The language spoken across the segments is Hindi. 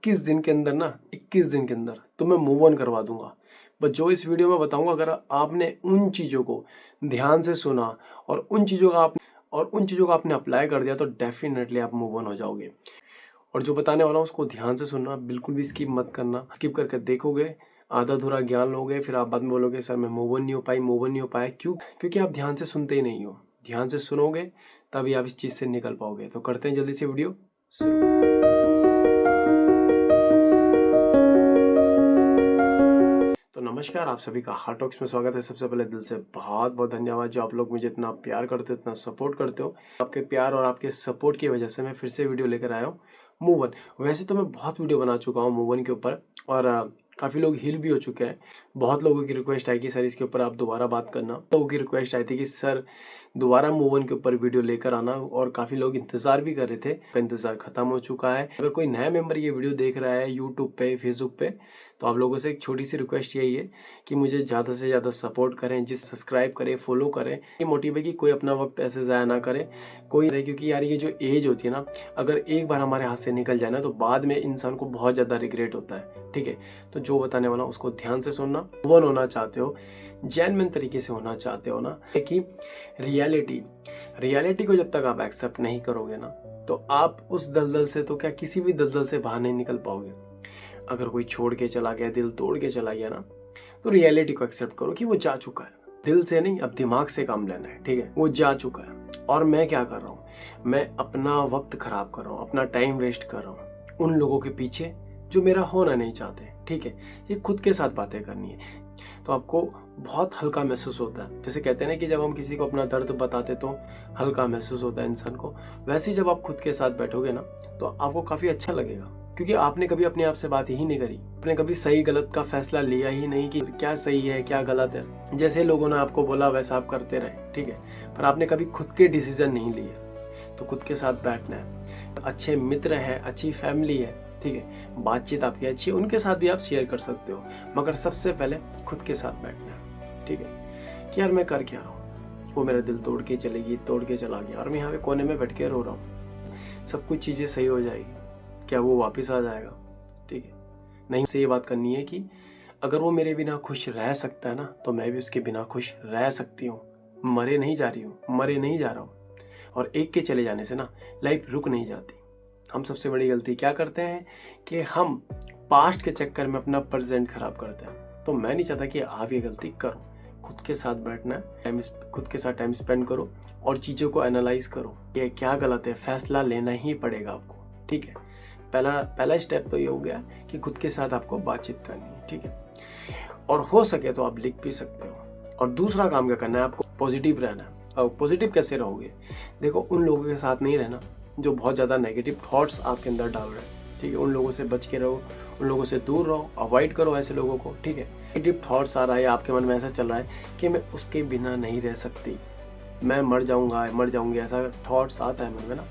21 दिन के अंदर ना 21 दिन के अंदर तो मैं मूव ऑन करवा दूंगा। बस जो इस वीडियो में बताऊंगा, अगर आपने उन चीज़ों को ध्यान से सुना और उन चीज़ों का आपने अप्लाई कर दिया तो डेफिनेटली आप मूव ऑन हो जाओगे। और जो बताने वाला हूँ उसको ध्यान से सुनना, बिल्कुल भी स्किप मत करना। स्किप करके देखोगे, आधा अधूरा ज्ञान लोगे, फिर आप बाद में बोलोगे सर मैं मूव ऑन नहीं हो पाया। क्यों? क्योंकि आप ध्यान से सुनते ही नहीं हो। ध्यान से सुनोगे तभी आप इस चीज़ से निकल पाओगे। तो करते हैं जल्दी से वीडियो शुरू। तो नमस्कार, आप सभी का हार्ट टॉक्स में स्वागत है। सबसे पहले दिल से बहुत बहुत धन्यवाद जो आप लोग मुझे इतना प्यार करते हो, इतना सपोर्ट करते हो। आपके प्यार और आपके सपोर्ट की वजह से मैं फिर से वीडियो लेकर आया हूँ मूव ऑन। वैसे तो मैं बहुत वीडियो बना चुका हूँ मूव ऑन के ऊपर और काफ़ी लोग हील भी हो चुके हैं। बहुत लोगों की रिक्वेस्ट आई कि सर इसके ऊपर आप दोबारा बात करना। लोगों की रिक्वेस्ट आई थी कि सर दोबारा मूव ऑन के ऊपर वीडियो लेकर आना, और काफ़ी लोग इंतज़ार भी कर रहे थे। इंतज़ार खत्म हो चुका है। अगर कोई नया मेंबर ये वीडियो देख रहा है यूट्यूब पे, फेसबुक पे, तो आप लोगों से एक छोटी सी रिक्वेस्ट यही है कि मुझे ज़्यादा से ज़्यादा सपोर्ट करें, सब्सक्राइब करें, फॉलो करें। ये मोटिव है कि कोई अपना वक्त ऐसे ज़ाया ना करे क्योंकि यार ये जो एज होती है ना, अगर एक बार हमारे हाथ से निकल जाए ना तो बाद में इंसान को बहुत ज़्यादा रिग्रेट होता है। ठीक है, तो जो बताने वाला हूँ उसको ध्यान से सुनना। वन होना चाहते हो, जेन्युइन तरीके से होना चाहते हो ना, कि रियलिटी को जब तक आप एक्सेप्ट नहीं करोगे ना तो आप उस दलदल से, तो क्या किसी भी दलदल से बाहर नहीं निकल पाओगे। अगर कोई छोड़ के चला गया, दिल तोड़ के चला गया ना, तो रियलिटी को एक्सेप्ट करो कि वो जा चुका है। दिल से नहीं, अब दिमाग से काम लेना है। ठीक है, वो जा चुका है और मैं क्या कर रहा हूँ, मैं अपना वक्त खराब कर रहा हूँ, अपना टाइम वेस्ट कर रहा हूँ उन लोगों के पीछे जो मेरा होना नहीं चाहते। ठीक है, ये खुद के साथ बातें करनी है तो आपको बहुत हल्का महसूस होता है। जैसे कहते हैं ना कि जब हम किसी को अपना दर्द बताते तो हल्का महसूस होता है इंसान को, वैसे ही जब आप खुद के साथ बैठोगे ना तो आपको काफ़ी अच्छा लगेगा। क्योंकि आपने कभी अपने आप से बात ही नहीं करी, आपने कभी सही गलत का फैसला लिया ही नहीं कि क्या सही है क्या गलत है। जैसे लोगों ने आपको बोला वैसा आप करते रहे, ठीक है, पर आपने कभी खुद के डिसीजन नहीं लिए। तो खुद के साथ बैठना है। अच्छे मित्र हैं, अच्छी फैमिली है, ठीक है, बातचीत आपकी अच्छी है, उनके साथ भी आप शेयर कर सकते हो, मगर सबसे पहले खुद के साथ बैठना है। ठीक है, कि यार मैं कर क्या रहा हूँ, वो मेरा दिल तोड़ के चला गया और मैं यहाँ पे कोने में बैठ के रो रहा हूँ। सब कुछ चीज़ें सही हो जाएगी, क्या वो वापस आ जाएगा? ठीक है, नहीं, से ये बात करनी है कि अगर वो मेरे बिना खुश रह सकता है ना तो मैं भी उसके बिना खुश रह सकती हूँ। मरे नहीं जा रहा हूँ। और एक के चले जाने से ना लाइफ रुक नहीं जाती। हम सबसे बड़ी गलती क्या करते हैं कि हम पास्ट के चक्कर में अपना प्रेजेंट खराब करते हैं। तो मैं नहीं चाहता कि आप ये गलती करो। खुद के साथ बैठना, खुद के साथ टाइम स्पेंड करो और चीज़ों को एनालाइज करो, ये क्या गलत है, फैसला लेना ही पड़ेगा आपको। ठीक है, पहला स्टेप तो ये हो गया कि खुद के साथ आपको बातचीत करनी है। ठीक है, और हो सके तो आप लिख भी सकते हो। और दूसरा काम क्या करना है, आपको पॉजिटिव रहना है। और पॉजिटिव कैसे रहोगे? देखो, उन लोगों के साथ नहीं रहना जो बहुत ज़्यादा नेगेटिव थॉट्स आपके अंदर डाल रहे हैं। ठीक है, उन लोगों से बच के रहो, उन लोगों से दूर रहो, अवॉइड करो ऐसे लोगों को। ठीक है, नेगेटिव थॉट्स आ रहा है आपके मन में, ऐसा चल रहा है कि मैं उसके बिना नहीं रह सकती, मैं मर जाऊंगी, ऐसा थॉट्स आता है मन में ना,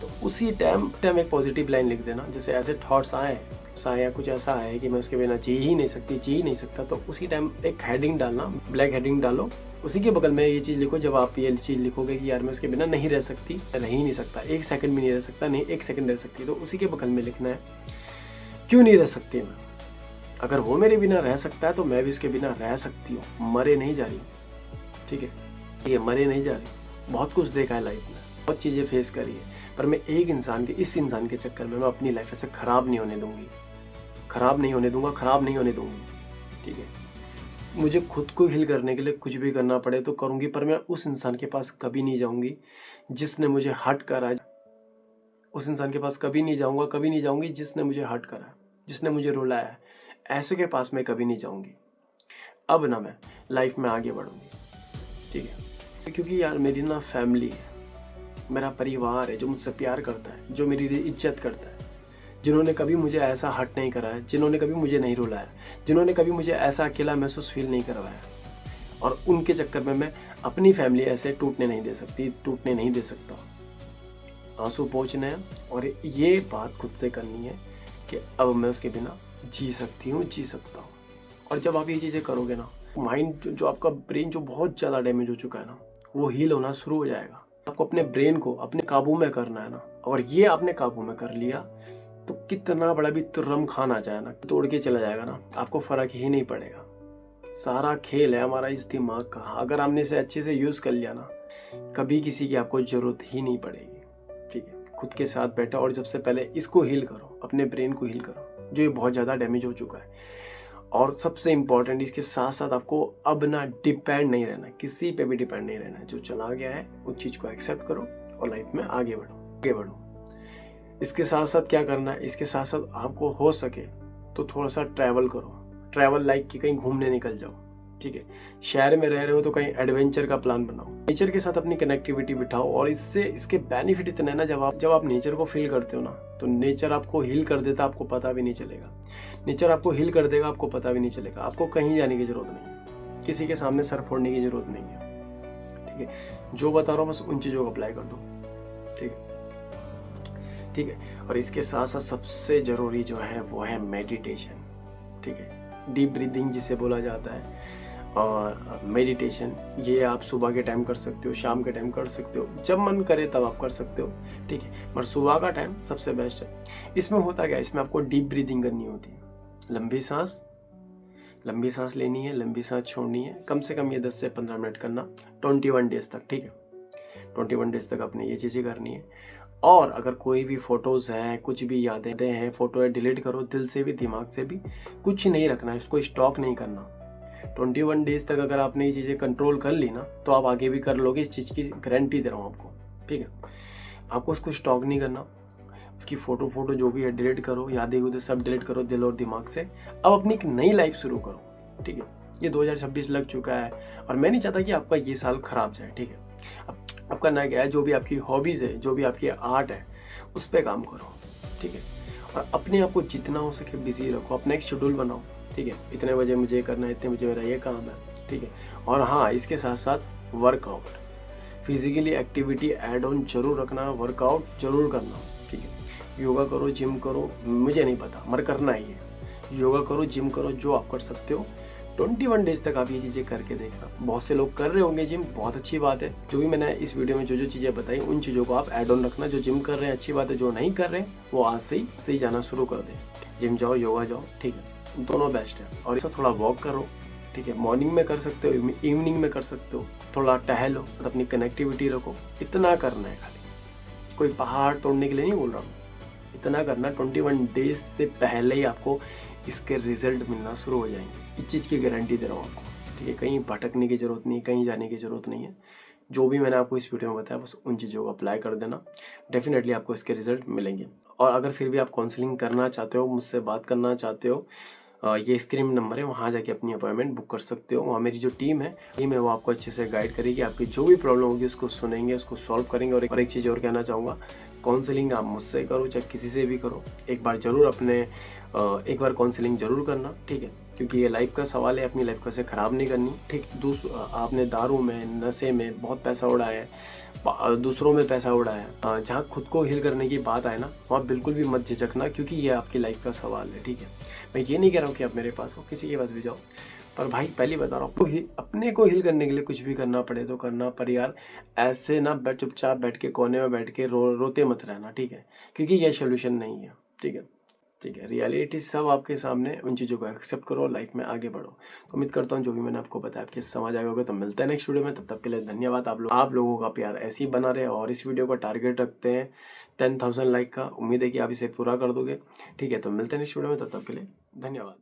तो उसी टाइम एक पॉजिटिव लाइन लिख देना। जैसे ऐसे थॉट्स आए या कुछ ऐसा है कि मैं उसके बिना जी ही नहीं सकता, तो उसी टाइम एक हेडिंग डालना, ब्लैक हेडिंग डालो, उसी के बगल में ये चीज़ लिखो। जब आप ये चीज़ लिखोगे कि यार मैं उसके बिना नहीं रह सकती, रह ही नहीं सकता, एक सेकंड भी नहीं रह सकता, नहीं एक सेकंड रह सकती, तो उसी के बगल में लिखना है क्यों नहीं रह सकती मैं। अगर वो मेरे बिना रह सकता है तो मैं भी उसके बिना रह सकती हूँ। मरे नहीं जा रही। ठीक है, ये मरे नहीं जा रही। बहुत कुछ देखा है लाइफ में, बहुत चीज़ें फेस करी है, पर मैं इस इंसान के चक्कर में मैं अपनी लाइफ ऐसे ख़राब नहीं होने दूंगी। ठीक है, मुझे खुद को हील करने के लिए कुछ भी करना पड़े तो करूँगी, पर मैं उस इंसान के पास कभी नहीं जाऊँगी जिसने मुझे हर्ट करा है। उस इंसान के पास कभी नहीं जाऊँगी जिसने मुझे हर्ट करा है, जिसने मुझे रुलाया है। ऐसे के पास मैं कभी नहीं जाऊँगी। अब ना मैं लाइफ में आगे बढ़ूँगी। ठीक है, क्योंकि यार मेरी ना फैमिली है, मेरा परिवार है जो मुझसे प्यार करता है, जो मेरी इज्जत करता है, जिन्होंने कभी मुझे ऐसा हर्ट नहीं करा है, जिन्होंने कभी मुझे नहीं रुलाया, जिन्होंने कभी मुझे ऐसा अकेला महसूस फील नहीं करवाया, और उनके चक्कर में मैं अपनी फैमिली ऐसे टूटने नहीं दे सकता। आंसू पोंछने हैं और ये बात खुद से करनी है कि अब मैं उसके बिना जी सकता हूँ। और जब आप ये चीज़ें करोगे ना, माइंड जो आपका ब्रेन जो बहुत ज़्यादा डैमेज हो चुका है ना, वो हील होना शुरू हो जाएगा। आपको अपने ब्रेन को अपने काबू में करना है ना, और ये आपने काबू में कर लिया तो कितना बड़ा भी तुर्रम खान आ जाए ना, तोड़ के चला जाएगा ना, आपको फ़र्क ही नहीं पड़ेगा। सारा खेल है हमारा इस दिमाग का। अगर हमने इसे अच्छे से यूज़ कर लिया ना, कभी किसी की आपको ज़रूरत ही नहीं पड़ेगी। ठीक है, खुद के साथ बैठो और सबसे पहले इसको हील करो, अपने ब्रेन को हील करो जो ये बहुत ज़्यादा डैमेज हो चुका है। और सबसे इम्पॉर्टेंट, इसके साथ साथ आपको अब ना डिपेंड नहीं रहना, किसी पे भी डिपेंड नहीं रहना। जो चला गया है उस चीज़ को एक्सेप्ट करो और लाइफ में आगे बढ़ो। इसके साथ साथ क्या करना है, इसके साथ साथ आपको हो सके तो थोड़ा सा ट्रैवल करो। ट्रैवल लाइक कि कहीं घूमने निकल जाओ। ठीक है, शहर में रह रहे हो तो कहीं एडवेंचर का प्लान बनाओ, नेचर के साथ अपनी कनेक्टिविटी बिठाओ। और इससे इसके बेनिफिट इतने हैं ना, जब आप नेचर को फील करते हो ना, तो नेचर आपको हील कर देता, आपको पता भी नहीं चलेगा। नेचर आपको हील कर देगा, आपको पता भी नहीं चलेगा। आपको कहीं जाने की जरूरत नहीं है, किसी के सामने सर फोड़ने की जरूरत नहीं है। ठीक है, जो बता रहा हूँ बस उन चीज़ों को अप्लाई कर दो। ठीक है, ठीक है। और इसके साथ साथ सबसे ज़रूरी जो है वो है मेडिटेशन। ठीक है, डीप ब्रीदिंग जिसे बोला जाता है। और मेडिटेशन ये आप सुबह के टाइम कर सकते हो, शाम के टाइम कर सकते हो, जब मन करे तब आप कर सकते हो। ठीक है, पर सुबह का टाइम सबसे बेस्ट है। इसमें होता क्या है, इसमें आपको डीप ब्रीदिंग करनी होती है। लंबी सांस लेनी है, लंबी सांस छोड़नी है। कम से कम ये 10 से 15 मिनट करना, 21 डेज तक। ठीक है, 21 डेज तक आपने ये चीज़ें करनी है। और अगर कोई भी फोटोज़ हैं, कुछ भी यादें हैं, फोटो है, डिलीट करो, दिल से भी दिमाग से भी। कुछ नहीं रखना, इसको स्टॉक नहीं करना। 21 डेज तक अगर आपने ये चीज़ें कंट्रोल कर ली ना, तो आप आगे भी कर लोगे, इस चीज़ की गारंटी दे रहा हूँ आपको। ठीक है, आपको उसको स्टॉक नहीं करना। उसकी फ़ोटो जो भी है डिलीट करो, यादें उधर सब डिलीट करो दिल और दिमाग से। अब अपनी एक नई लाइफ शुरू करो। ठीक है, ये 2026 लग चुका है और मैं नहीं चाहता कि आपका ये साल खराब जाए। ठीक है, अब आपका ना क्या है, जो भी आपकी हॉबीज़ है, जो भी आपकी आर्ट है, उस पर काम करो। ठीक है, और अपने आप को जितना हो सके बिजी रखो, अपना एक शेड्यूल बनाओ। ठीक है, इतने बजे मुझे करना है, इतने बजे मेरा ये काम है। ठीक है, और हाँ, इसके साथ साथ workout, physically activity add on जरूर रखना, वर्कआउट जरूर करना। ठीक है, योगा करो, जिम करो, मुझे नहीं पता मगर करना ही है। योगा करो, जिम करो, जो आप कर सकते हो। 21 डेज तक आप ये चीज़ें करके देखना। बहुत से लोग कर रहे होंगे जिम, बहुत अच्छी बात है। जो भी मैंने इस वीडियो में जो चीज़ें बताई, उन चीज़ों को आप ऐड ऑन रखना। जो जिम कर रहे हैं अच्छी बात है, जो नहीं कर रहे हैं वो आज से ही जाना शुरू कर दें। जिम जाओ, योगा जाओ। ठीक है, दोनों बेस्ट है। और इसका थोड़ा वॉक करो। ठीक है, मॉर्निंग में कर सकते हो, इवनिंग में कर सकते हो। थोड़ा टहलो और अपनी कनेक्टिविटी रखो। इतना करना है खाली, कोई पहाड़ तोड़ने के लिए नहीं बोल रहा हूँ। इतना करना, 21 डेज से पहले ही आपको इसके रिजल्ट मिलना शुरू हो जाएंगे। इस चीज़ की गारंटी दे रहा हूँ आपको। ठीक है, कहीं भटकने की ज़रूरत नहीं, कहीं जाने की ज़रूरत नहीं है। जो भी मैंने आपको इस वीडियो में बताया, बस उन चीज़ों को अप्लाई कर देना, डेफिनेटली आपको इसके रिजल्ट मिलेंगे। और अगर फिर भी आप काउंसलिंग करना चाहते हो, मुझसे बात करना चाहते हो, ये स्क्रीन नंबर है, वहाँ जाके अपनी अपॉइंटमेंट बुक कर सकते हो। वहाँ मेरी जो टीम है वो आपको अच्छे से गाइड करेगी। आपकी जो भी प्रॉब्लम होगी उसको सुनेंगे, उसको सॉल्व करेंगे। और एक चीज़ और कहना चाहूँगा, काउंसलिंग आप मुझसे करो चाहे किसी से भी करो, एक बार काउंसलिंग ज़रूर करना। ठीक है, क्योंकि ये लाइफ का सवाल है, अपनी लाइफ को ऐसे ख़राब नहीं करनी। ठीक, आपने दारू में, नशे में बहुत पैसा उड़ाया है, दूसरों में पैसा उड़ाया, जहाँ खुद को हील करने की बात आए ना, वहाँ बिल्कुल भी मत झिझकना, क्योंकि ये आपकी लाइफ का सवाल है। ठीक है, मैं ये नहीं कह रहा हूँ कि आप मेरे पास हो, किसी के पास भी जाओ, पर भाई पहले बता रहा हूँ, अपने को हील करने के लिए कुछ भी करना पड़े तो करना, पर यार ऐसे ना चुपचाप बैठ के कोने में बैठ के रोते मत रहना। ठीक है, क्योंकि ये सोल्यूशन नहीं है। ठीक है, ठीक है, रियलिटी सब आपके सामने, उन चीज़ों को एक्सेप्ट करो, लाइफ में आगे बढ़ो। तो उम्मीद करता हूँ जो भी मैंने आपको बताया आपके समझ आए होगा। तो मिलते हैं नेक्स्ट वीडियो में, तब तक के लिए धन्यवाद। आप लोगों का प्यार ऐसे ही बना रहे। और इस वीडियो का टारगेट रखते हैं 10,000 लाइक का। उम्मीद है कि आप इसे पूरा कर दोगे। ठीक है, तो मिलते हैं नेक्स्ट वीडियो में, तब तक के लिए धन्यवाद।